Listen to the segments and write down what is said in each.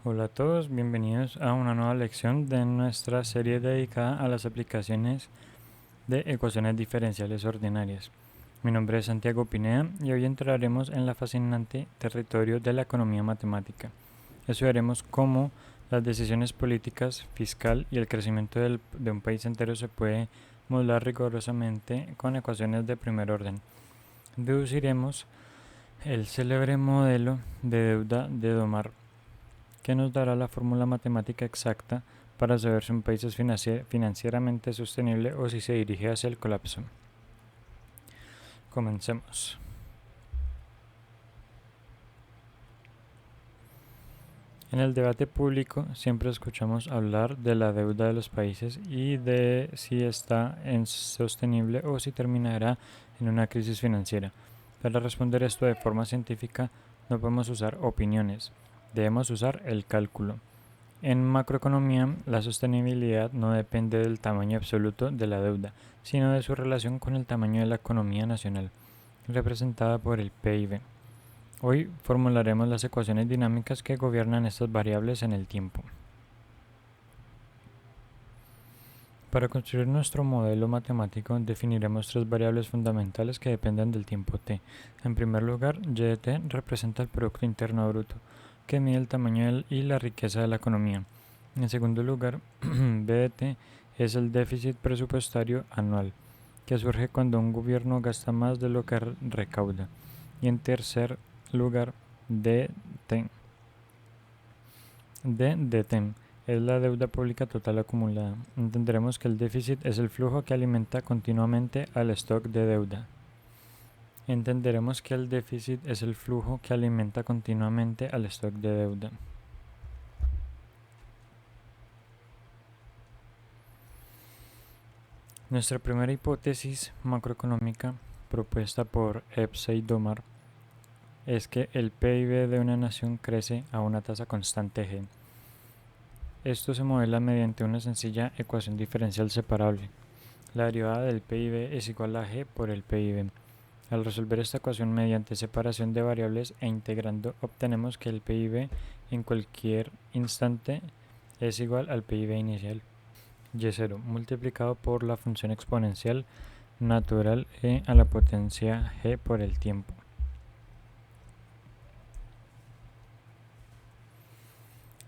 Hola a todos, bienvenidos a una nueva lección de nuestra serie dedicada a las aplicaciones de ecuaciones diferenciales ordinarias. Mi nombre es Santiago Pineda y hoy entraremos en la fascinante territorio de la economía matemática. Estudiaremos cómo las decisiones políticas, fiscal y el crecimiento de un país entero se puede modelar rigurosamente con ecuaciones de primer orden. Deduciremos el célebre modelo de deuda de Domar, que nos dará la fórmula matemática exacta para saber si un país es financieramente sostenible o si se dirige hacia el colapso. Comencemos. En el debate público siempre escuchamos hablar de la deuda de los países y de si está sostenible o si terminará en una crisis financiera. Para responder esto de forma científica no podemos usar opiniones, debemos usar el cálculo. En macroeconomía, la sostenibilidad no depende del tamaño absoluto de la deuda, sino de su relación con el tamaño de la economía nacional, representada por el PIB. Hoy formularemos las ecuaciones dinámicas que gobiernan estas variables en el tiempo. Para construir nuestro modelo matemático definiremos tres variables fundamentales que dependen del tiempo t. En primer lugar, y de t representa el Producto Interno Bruto, que mide el tamaño y la riqueza de la economía. En segundo lugar, b de t es el déficit presupuestario anual, que surge cuando un gobierno gasta más de lo que recauda. Y en tercer lugar, d de t es la deuda pública total acumulada. Entenderemos que el déficit es el flujo que alimenta continuamente al stock de deuda. Entenderemos que el déficit es el flujo que alimenta continuamente al stock de deuda. Nuestra primera hipótesis macroeconómica propuesta por Epse y Domar es que el PIB de una nación crece a una tasa constante g. Esto se modela mediante una sencilla ecuación diferencial separable. La derivada del PIB es igual a g por el PIB. Al resolver esta ecuación mediante separación de variables e integrando, obtenemos que el PIB en cualquier instante es igual al PIB inicial, y0, multiplicado por la función exponencial natural e a la potencia g por el tiempo.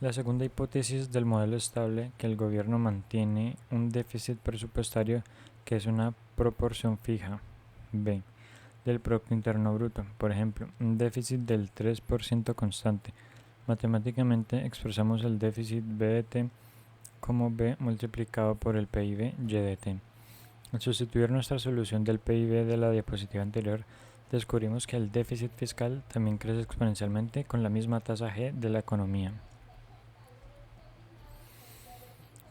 La segunda hipótesis del modelo estable, que el gobierno mantiene un déficit presupuestario que es una proporción fija, b, del Producto Interno Bruto, por ejemplo, un déficit del 3% constante. Matemáticamente expresamos el déficit b de t como b multiplicado por el PIB y de t. Al sustituir nuestra solución del PIB de la diapositiva anterior, descubrimos que el déficit fiscal también crece exponencialmente con la misma tasa g de la economía.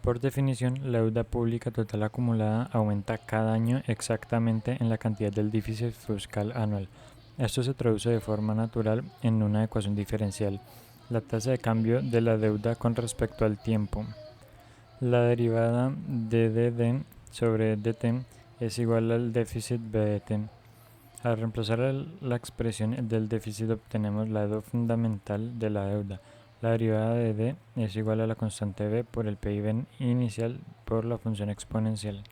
Por definición, la deuda pública total acumulada aumenta cada año exactamente en la cantidad del déficit fiscal anual. Esto se traduce de forma natural en una ecuación diferencial, la tasa de cambio de la deuda con respecto al tiempo. La derivada de dd sobre dt es igual al déficit b de t. Al reemplazar la expresión del déficit obtenemos la deuda fundamental de la deuda. La derivada de d es igual a la constante b por el PIB inicial por la función exponencial.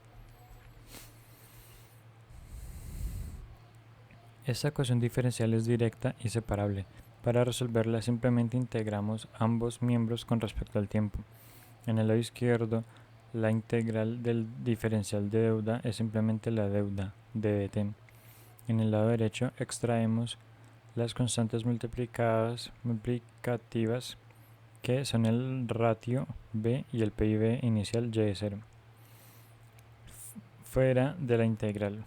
Esta ecuación diferencial es directa y separable. Para resolverla simplemente integramos ambos miembros con respecto al tiempo. En el lado izquierdo, la integral del diferencial de deuda es simplemente la deuda de dt. En el lado derecho extraemos las constantes multiplicativas que son el ratio b y el PIB inicial y de 0. Fuera de la integral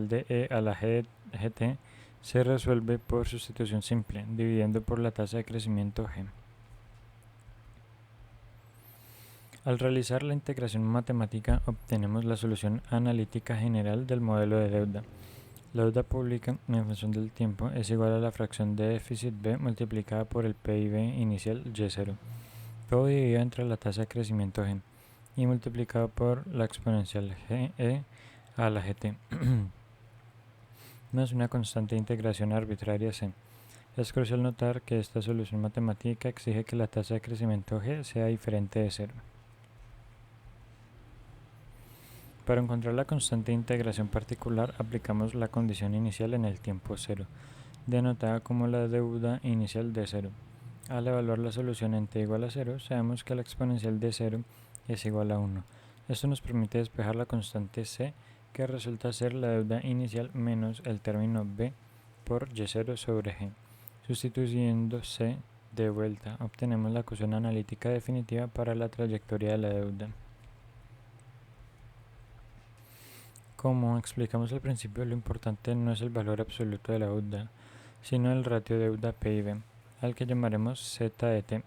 de e a la gt se resuelve por sustitución simple, dividiendo por la tasa de crecimiento g. Al realizar la integración matemática obtenemos la solución analítica general del modelo de deuda. La deuda pública en función del tiempo es igual a la fracción de déficit b multiplicada por el PIB inicial y0, todo dividido entre la tasa de crecimiento g y multiplicado por la exponencial g e a la gt más una constante de integración arbitraria c. Es crucial notar que esta solución matemática exige que la tasa de crecimiento g sea diferente de 0. Para encontrar la constante de integración particular, aplicamos la condición inicial en el tiempo 0, denotada como la deuda inicial de 0. Al evaluar la solución en t igual a 0, sabemos que la exponencial de 0 es igual a 1. Esto nos permite despejar la constante c, que resulta ser la deuda inicial menos el término b por y0 sobre g. Sustituyendo c de vuelta, obtenemos la ecuación analítica definitiva para la trayectoria de la deuda. Como explicamos al principio, lo importante no es el valor absoluto de la deuda, sino el ratio deuda-PIB, al que llamaremos Z de t,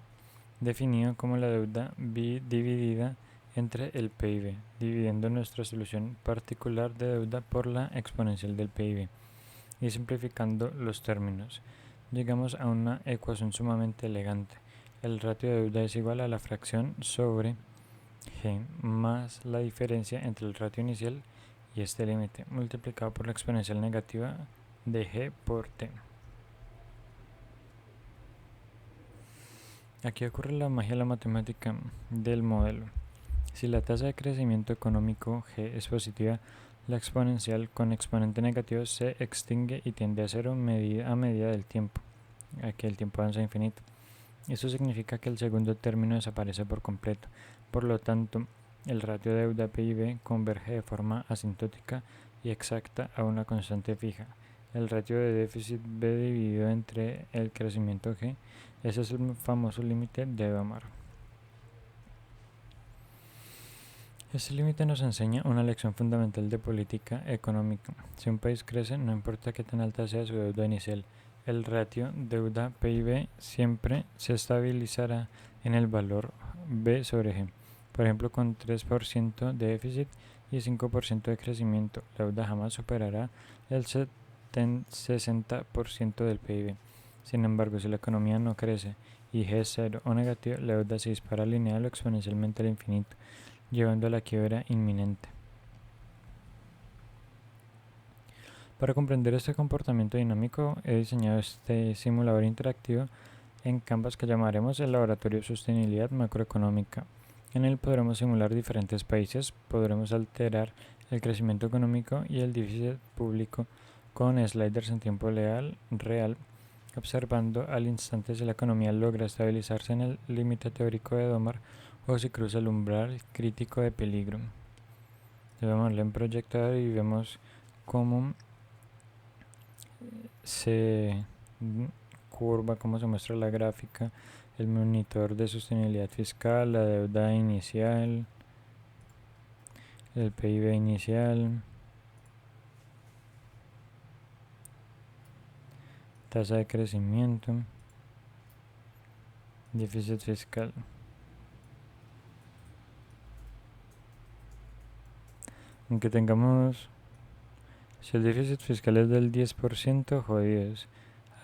definido como la deuda dividida entre el PIB, dividiendo nuestra solución particular de deuda por la exponencial del PIB. Y simplificando los términos, llegamos a una ecuación sumamente elegante. El ratio de deuda es igual a la fracción sobre g más la diferencia entre el ratio inicial y este límite, multiplicado por la exponencial negativa de g por t. Aquí ocurre la magia de la matemática del modelo. Si la tasa de crecimiento económico g es positiva, la exponencial con exponente negativo se extingue y tiende a cero a medida del tiempo, a que el tiempo avanza a infinito. Eso significa que el segundo término desaparece por completo. Por lo tanto, el ratio deuda-PIB converge de forma asintótica y exacta a una constante fija. El ratio de déficit B dividido entre el crecimiento G, ese es el famoso límite de Domar. Este límite nos enseña una lección fundamental de política económica. Si un país crece, no importa qué tan alta sea su deuda inicial, el ratio deuda-PIB siempre se estabilizará en el valor B sobre G. Por ejemplo, con 3% de déficit y 5% de crecimiento, la deuda jamás superará el 60% del PIB. Sin embargo, si la economía no crece y G es cero o negativo, la deuda se dispara lineal o exponencialmente al infinito, llevando a la quiebra inminente. Para comprender este comportamiento dinámico, he diseñado este simulador interactivo en Canvas que llamaremos el Laboratorio de Sostenibilidad Macroeconómica. En él podremos simular diferentes países, podremos alterar el crecimiento económico y el déficit público con sliders en tiempo real, observando al instante si la economía logra estabilizarse en el límite teórico de Domar o si cruza el umbral crítico de peligro. Vamos en proyectar y vemos cómo se curva, cómo se muestra la gráfica, el monitor de sostenibilidad fiscal, la deuda inicial, el PIB inicial, tasa de crecimiento, déficit fiscal. Aunque tengamos, si el déficit fiscal es del 10%, jodidos.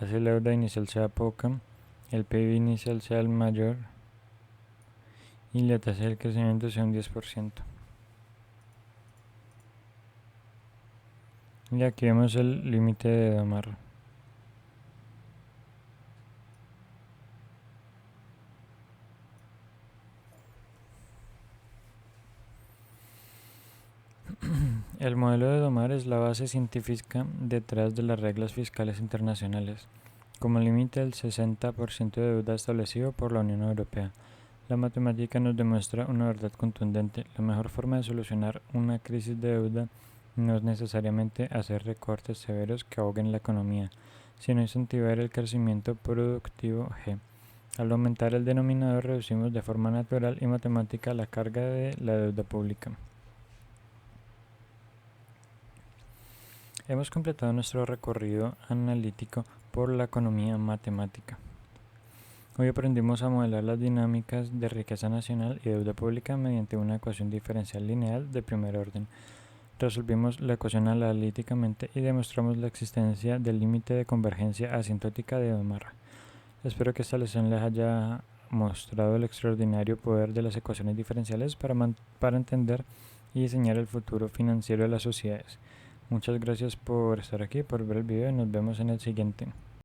Así la deuda inicial sea poca, el PIB inicial sea el mayor y la tasa de crecimiento sea un 10%. Y aquí vemos el límite de Domar. El modelo de Domar es la base científica detrás de las reglas fiscales internacionales, como límite del 60% de deuda establecido por la Unión Europea. La matemática nos demuestra una verdad contundente: la mejor forma de solucionar una crisis de deuda no es necesariamente hacer recortes severos que ahoguen la economía, sino incentivar el crecimiento productivo G. Al aumentar el denominador, reducimos de forma natural y matemática la carga de la deuda pública. Hemos completado nuestro recorrido analítico por la economía matemática. Hoy aprendimos a modelar las dinámicas de riqueza nacional y deuda pública mediante una ecuación diferencial lineal de primer orden. Resolvimos la ecuación analíticamente y demostramos la existencia del límite de convergencia asintótica de Domar. Espero que esta lección les haya mostrado el extraordinario poder de las ecuaciones diferenciales para entender y diseñar el futuro financiero de las sociedades. Muchas gracias por estar aquí, por ver el video y nos vemos en el siguiente.